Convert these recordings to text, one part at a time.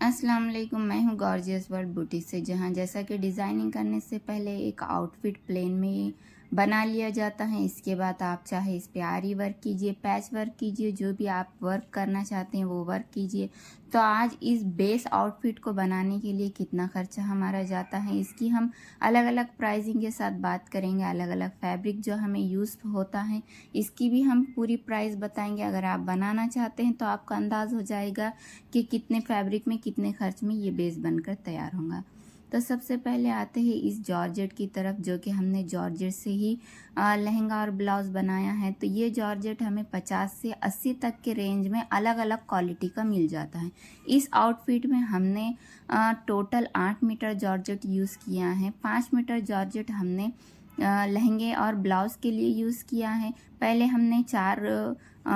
अस्सलाम वालेकुम। मैं हूँ गॉर्जियस वर्ल्ड बुटीक से, जहाँ जैसा कि डिज़ाइनिंग करने से पहले एक आउटफिट प्लेन में बना लिया जाता है। इसके बाद आप चाहे इस पे आरी वर्क कीजिए, पैच वर्क कीजिए, जो भी आप वर्क करना चाहते हैं वो वर्क कीजिए। तो आज इस बेस आउटफिट को बनाने के लिए कितना खर्चा हमारा जाता है, इसकी हम अलग अलग प्राइसिंग के साथ बात करेंगे। अलग अलग फैब्रिक जो हमें यूज़ होता है इसकी भी हम पूरी प्राइस बताएंगे। अगर आप बनाना चाहते हैं तो आपका अंदाज़ हो जाएगा कि कितने फैब्रिक में कितने खर्च में ये बेस बनकर तैयार होगा। तो सबसे पहले आते हैं इस जॉर्जेट की तरफ, जो कि हमने जॉर्जेट से ही लहंगा और ब्लाउज़ बनाया है। तो ये जॉर्जेट हमें 50 से 80 तक के रेंज में अलग अलग क्वालिटी का मिल जाता है। इस आउटफिट में हमने टोटल 8 मीटर जॉर्जेट यूज़ किया है। 5 मीटर जॉर्जेट हमने लहंगे और ब्लाउज़ के लिए यूज़ किया है। पहले हमने 4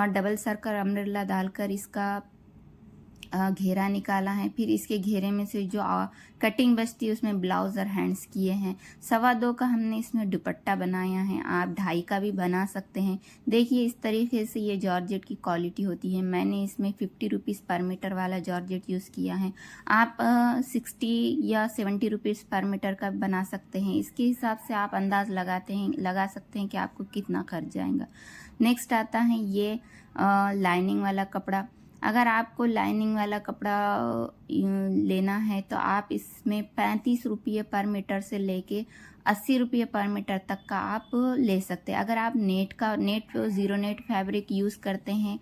डबल सर्कल अम्ब्रेला डालकर इसका घेरा निकाला है। फिर इसके घेरे में से जो कटिंग बचती है उसमें ब्लाउज और हैंड्स किए हैं। 2.25 का हमने इसमें दुपट्टा बनाया है। आप 2.5 का भी बना सकते हैं। देखिए इस तरीके से ये जॉर्जेट की क्वालिटी होती है। मैंने इसमें 50 रुपीज़ पर मीटर वाला जॉर्जेट यूज़ किया है। आप 60 या 70 रुपीज़ पर मीटर का बना सकते हैं। इसके हिसाब से आप अंदाज़ लगा सकते हैं कि आपको कितना खर्च जाएगा। नेक्स्ट आता है ये लाइनिंग वाला कपड़ा। अगर आपको लाइनिंग वाला कपड़ा लेना है तो आप इसमें 35 रुपये पर मीटर से लेके 80 रुपये पर मीटर तक का आप ले सकते हैं। अगर आप net zero net fabric use करते हैं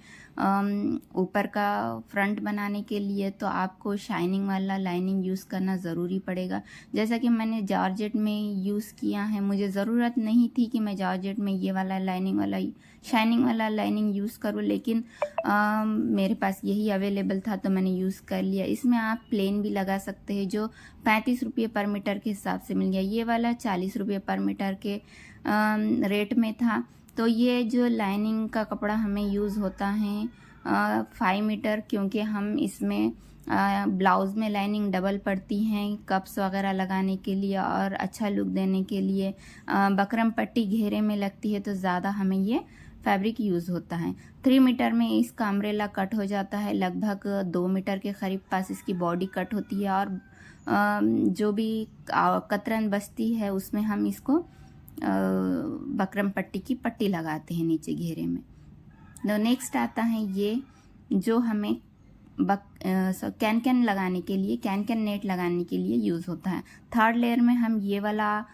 ऊपर का फ्रंट बनाने के लिए, तो आपको शाइनिंग वाला लाइनिंग यूज़ करना ज़रूरी पड़ेगा। जैसा कि मैंने जॉर्जेट में यूज़ किया है, मुझे ज़रूरत नहीं थी कि मैं जॉर्जेट में ये वाला शाइनिंग वाला लाइनिंग यूज़ करूँ, लेकिन मेरे पास यही अवेलेबल था तो मैंने यूज़ कर लिया। इसमें आप प्लेन भी लगा सकते हैं, जो 35 रुपये पर मीटर के हिसाब से मिल गया। ये वाला 40 रुपये पर मीटर के रेट में था। तो ये जो लाइनिंग का कपड़ा हमें यूज़ होता है 5 मीटर, क्योंकि हम इसमें ब्लाउज़ में लाइनिंग डबल पड़ती हैं कप्स वगैरह लगाने के लिए और अच्छा लुक देने के लिए। बकरम पट्टी घेरे में लगती है तो ज़्यादा हमें ये फैब्रिक यूज़ होता है। 3 मीटर में इसका अम्ब्रेला कट हो जाता है। लगभग 2 मीटर के करीब पास इसकी बॉडी कट होती है और जो भी कतरन बचती है उसमें हम इसको बकरम पट्टी की पट्टी लगाते हैं नीचे घेरे में। तो नेक्स्ट आता है ये जो हमें कैन लगाने के लिए, कैन नेट लगाने के लिए यूज़ होता है। 3rd लेयर में हम ये वाला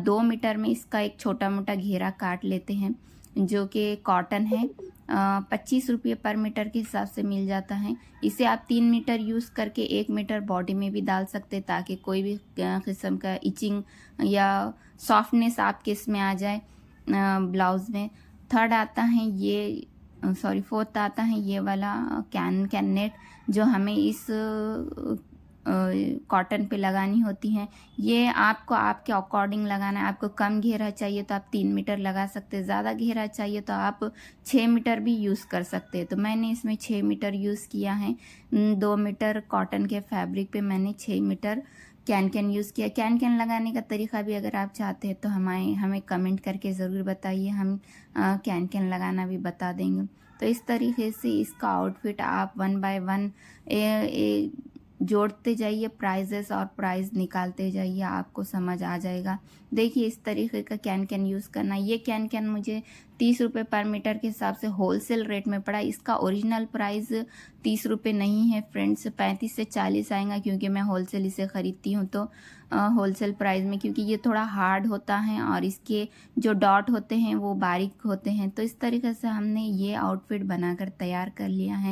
2 मीटर में इसका एक छोटा मोटा घेरा काट लेते हैं, जो कि कॉटन है। 25 रुपये पर मीटर के हिसाब से मिल जाता है। इसे आप 3 मीटर यूज़ करके 1 मीटर बॉडी में भी डाल सकते हैं, ताकि कोई भी किस्म का इचिंग या सॉफ्टनेस आपके इसमें आ जाए ब्लाउज़ में। 4th आता है ये वाला कैन नेट, जो हमें इस कॉटन पे लगानी होती हैं। ये आपको आपके अकॉर्डिंग लगाना है। आपको कम घेरा चाहिए तो आप 3 मीटर लगा सकते हैं, ज़्यादा घेरा चाहिए तो आप 6 मीटर भी यूज़ कर सकते हैं। तो मैंने इसमें 6 मीटर यूज़ किया है। 2 मीटर कॉटन के फैब्रिक पे मैंने 6 मीटर कैन यूज़ किया। कैन लगाने का तरीका भी अगर आप चाहते हैं तो हमें कमेंट करके ज़रूर बताइए, हम कैन लगाना भी बता देंगे। तो इस तरीके से इसका आउटफिट आप 1 बाय 1 जोड़ते जाइए प्राइजेस और प्राइस निकालते जाइए, आपको समझ आ जाएगा। देखिए इस तरीके का कैन यूज़ करना। ये कैन मुझे 30 रुपये पर मीटर के हिसाब से होलसेल रेट में पड़ा। इसका ओरिजिनल प्राइस 30 रुपये नहीं है फ्रेंड्स, 35 से 40 आएगा, क्योंकि मैं होलसेल इसे ख़रीदती हूँ तो होलसेल प्राइस में, क्योंकि ये थोड़ा हार्ड होता है और इसके जो डॉट होते हैं वो बारीक होते हैं। तो इस तरीके से हमने ये आउटफिट बनाकर तैयार कर लिया है।